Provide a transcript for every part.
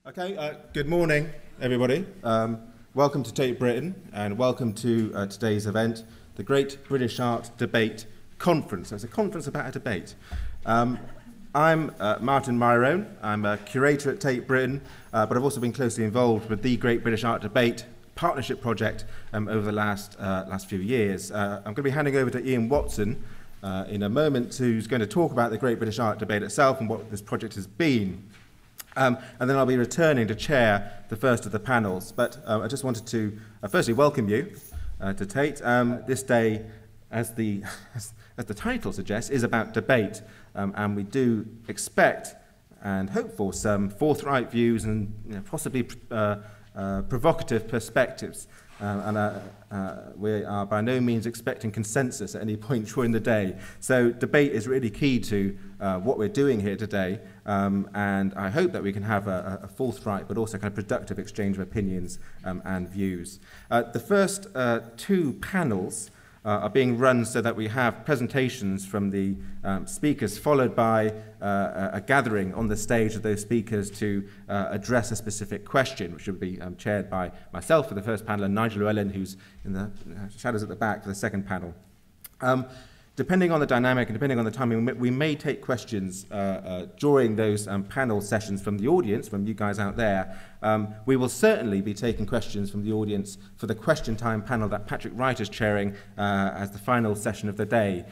Okay, good morning, everybody. Welcome to Tate Britain, and welcome to today's event, the Great British Art Debate Conference. So it's a conference about a debate. I'm Myrone. I'm a curator at Tate Britain, but I've also been closely involved with the Great British Art Debate Partnership Project over the last few years. I'm going to be handing over to Iain Watson in a moment, who's going to talk about the Great British Art Debate itself and what this project has been. And then I'll be returning to chair the first of the panels. But I just wanted to firstly welcome you to Tate. This day, as the title suggests, is about debate. And we do expect and hope for some forthright views and possibly provocative perspectives. We are by no means expecting consensus at any point during the day. So debate is really key to what we're doing here today, and I hope that we can have a forthright but also kind of productive exchange of opinions and views. The first two panels are being run so that we have presentations from the speakers, followed by a gathering on the stage of those speakers to address a specific question, which will be chaired by myself for the first panel and Nigel Llewellyn, who's in the shadows at the back, for the second panel. Depending on the dynamic and depending on the timing, we may take questions during those panel sessions from the audience, from you guys out there. We will certainly be taking questions from the audience for the question time panel that Patrick Wright is chairing as the final session of the day.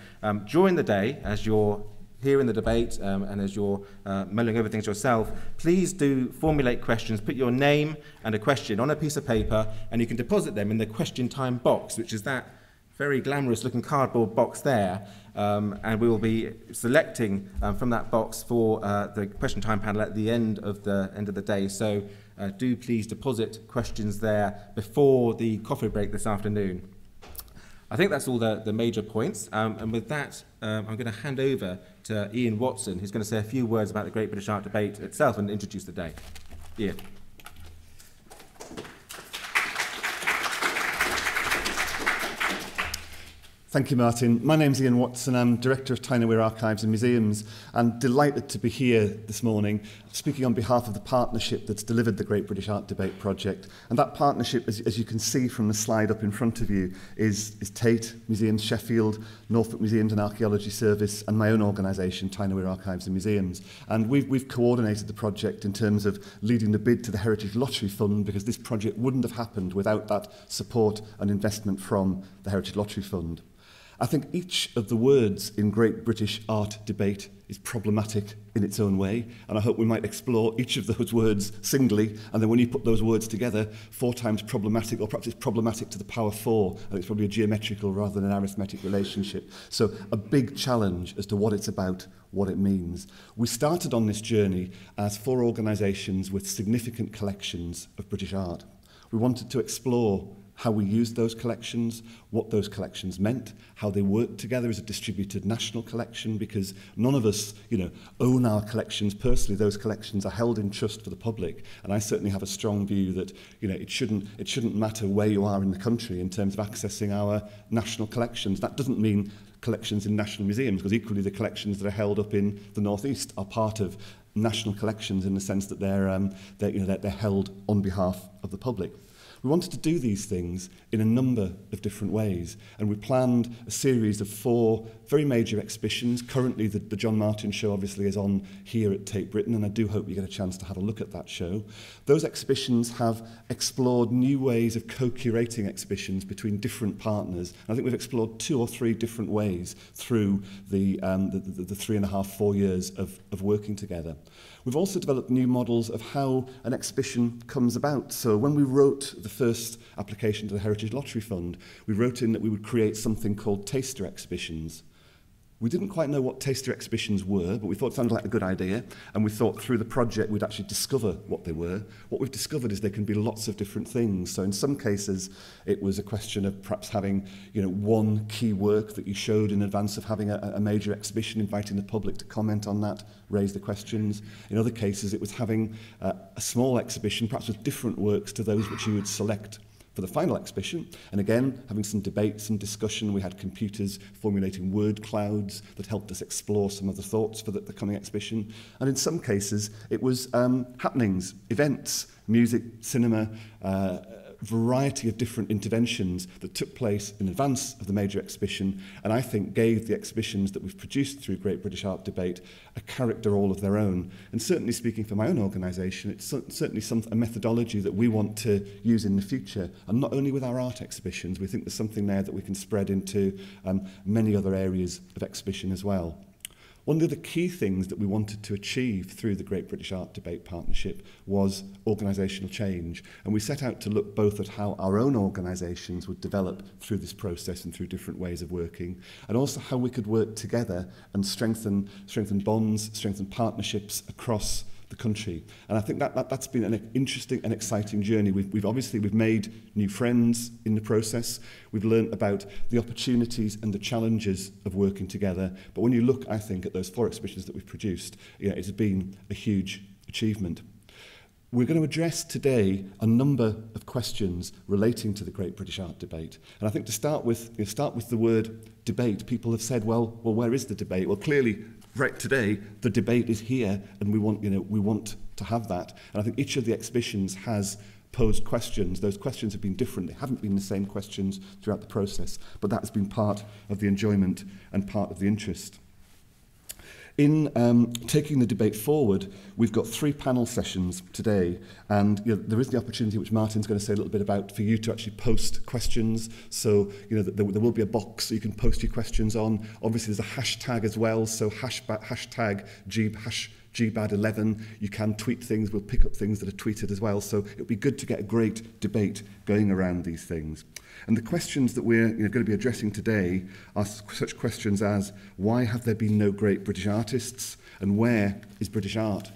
During the day, as you're here in the debate and as you're mulling over things yourself, please do formulate questions, put your name and a question on a piece of paper, and you can deposit them in the question time box, which is that very glamorous looking cardboard box there, and we will be selecting from that box for the question time panel at the end of the day. So do please deposit questions there before the coffee break this afternoon. I think that's all the major points, and with that I'm going to hand over to Iain Watson, who's going to say a few words about the Great British Art Debate itself and introduce the day. Iain. Thank you, Martin. My name's Iain Watson. I'm Director of Tyne Archives and Museums, and delighted to be here this morning speaking on behalf of the partnership that's delivered the Great British Art Debate Project. And that partnership, as you can see from the slide up in front of you, is Tate, Museums Sheffield, Norfolk Museums and Archaeology Service, and my own organisation, Tyne Archives and Museums. And we've coordinated the project in terms of leading the bid to the Heritage Lottery Fund, because this project wouldn't have happened without that support and investment from the Heritage Lottery Fund. I think each of the words in Great British Art Debate is problematic in its own way, and I hope we might explore each of those words singly, and then when you put those words together, 4 times problematic, or perhaps it's problematic to the power 4, and it's probably a geometrical rather than an arithmetic relationship. So a big challenge as to what it's about, what it means. We started on this journey as 4 organisations with significant collections of British art. We wanted to explore how we used those collections, what those collections meant, how they worked together as a distributed national collection, because none of us, own our collections personally. Those collections are held in trust for the public, and I certainly have a strong view that, it shouldn't matter where you are in the country in terms of accessing our national collections. That doesn't mean collections in national museums, because equally the collections that are held up in the North East are part of national collections in the sense that they're held on behalf of the public. We wanted to do these things in a number of different ways, and we planned a series of 4 very major exhibitions. Currently, the John Martin show obviously is on here at Tate Britain, and I do hope you get a chance to have a look at that show. Those exhibitions have explored new ways of co-curating exhibitions between different partners. I think we've explored 2 or 3 different ways through the 3.5, 4 years of working together. We've also developed new models of how an exhibition comes about. So when we wrote the first application to the Heritage Lottery Fund, we wrote in that we would create something called taster exhibitions. We didn't quite know what taster exhibitions were, but we thought it sounded like a good idea, and we thought through the project we'd actually discover what they were. What we've discovered is they can be lots of different things. So in some cases, it was a question of perhaps having, one key work that you showed in advance of having a major exhibition, inviting the public to comment on that, raise the questions. In other cases, it was having a small exhibition, perhaps with different works to those which you would select for the final exhibition. And again, having some debate, some discussion, we had computers formulating word clouds that helped us explore some of the thoughts for the coming exhibition. And in some cases, it was happenings, events, music, cinema, variety of different interventions that took place in advance of the major exhibition, and I think gave the exhibitions that we've produced through Great British Art Debate a character all of their own. And certainly speaking for my own organisation, it's certainly a methodology that we want to use in the future, and not only with our art exhibitions. We think there's something there that we can spread into many other areas of exhibition as well. One of the key things that we wanted to achieve through the Great British Art Debate Partnership was organisational change. And we set out to look both at how our own organisations would develop through this process and through different ways of working, and also how we could work together and strengthen bonds, strengthen partnerships across the country. And I think that's been an interesting and exciting journey. We've made new friends in the process. We've learned about the opportunities and the challenges of working together. But when you look, I think, at those 4 exhibitions that we've produced, it's been a huge achievement. We're going to address today a number of questions relating to the Great British Art Debate. And I think to start with the word debate, people have said, well, where is the debate? Well, clearly, right today, the debate is here, and we want to have that. And I think each of the exhibitions has posed questions. Those questions have been different. They haven't been the same questions throughout the process, but that has been part of the enjoyment and part of the interest. In taking the debate forward, we've got 3 panel sessions today, and there is the opportunity, which Martin's going to say a little bit about, for you to actually post questions. So there will be a box so you can post your questions on. Obviously, there's a hashtag as well, so hashtag GBAD11. You can tweet things. We'll pick up things that are tweeted as well. So it'll be good to get a great debate going around these things. And the questions that we're going to be addressing today are such questions as, why have there been no great British artists? And where is British art?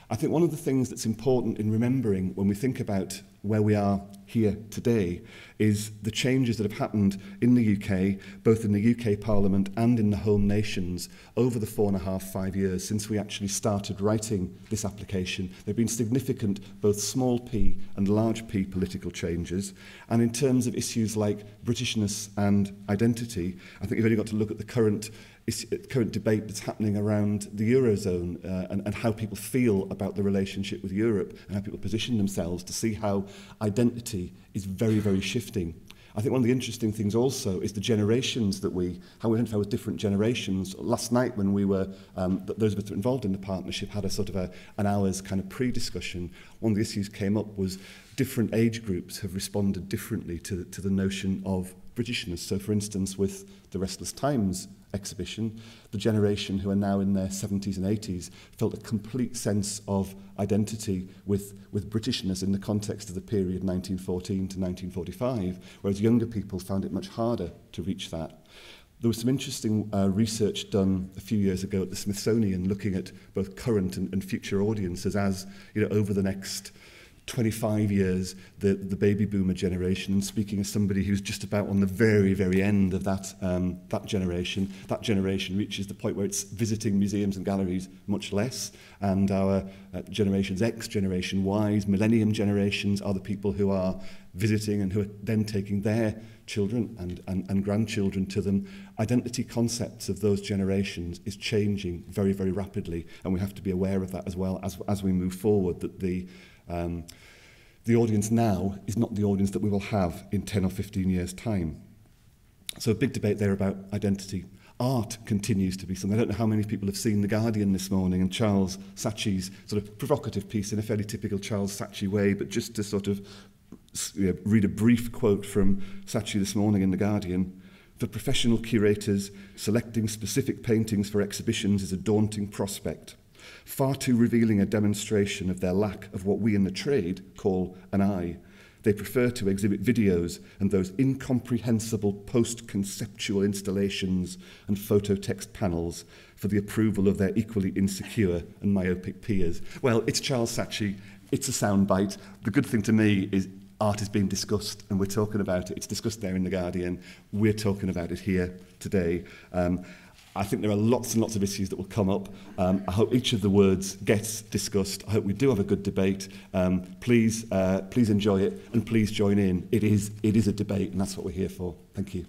I think one of the things that's important in remembering when we think about where we are here today is the changes that have happened in the UK, both in the UK Parliament and in the home nations over the 4.5–5 years since we actually started writing this application. There have been significant both small p and large p political changes, and in terms of issues like Britishness and identity, I think you've only got to look at the current debate that's happening around the Eurozone and how people feel about the relationship with Europe and how people position themselves to see how identity is very, very shifting. I think one of the interesting things also is the generations how we identify with different generations. Last night when we were, those of us involved in the partnership had a sort of an hour's kind of pre-discussion. One of the issues came up was different age groups have responded differently to the notion of Britishness. So for instance, with the Restless Times exhibition, the generation who are now in their 70s and 80s felt a complete sense of identity with Britishness in the context of the period 1914 to 1945, whereas younger people found it much harder to reach that. There was some interesting research done a few years ago at the Smithsonian looking at both current and future audiences as, over the next 25 years, the baby boomer generation, and speaking as somebody who's just about on the very, very end of that generation reaches the point where it's visiting museums and galleries much less, and our generations X, Generation Ys, Millennium generations are the people who are visiting and who are then taking their children and grandchildren to them. Identity concepts of those generations is changing very, very rapidly, and we have to be aware of that as well as we move forward, that the audience now is not the audience that we will have in 10 or 15 years' time. So a big debate there about identity. Art continues to be something. I don't know how many people have seen The Guardian this morning and Charles Saatchi's sort of provocative piece in a fairly typical Charles Saatchi way, but just to sort of read a brief quote from Saatchi this morning in The Guardian. For professional curators, selecting specific paintings for exhibitions is a daunting prospect. Far too revealing a demonstration of their lack of what we in the trade call an eye. They prefer to exhibit videos and those incomprehensible post-conceptual installations and phototext panels for the approval of their equally insecure and myopic peers. Well, it's Charles Saatchi, it's a soundbite. The good thing to me is art is being discussed and we're talking about it. It's discussed there in The Guardian. We're talking about it here today. I think there are lots and lots of issues that will come up. I hope each of the words gets discussed. I hope we do have a good debate. Please enjoy it, and please join in. It is a debate, and that's what we're here for. Thank you.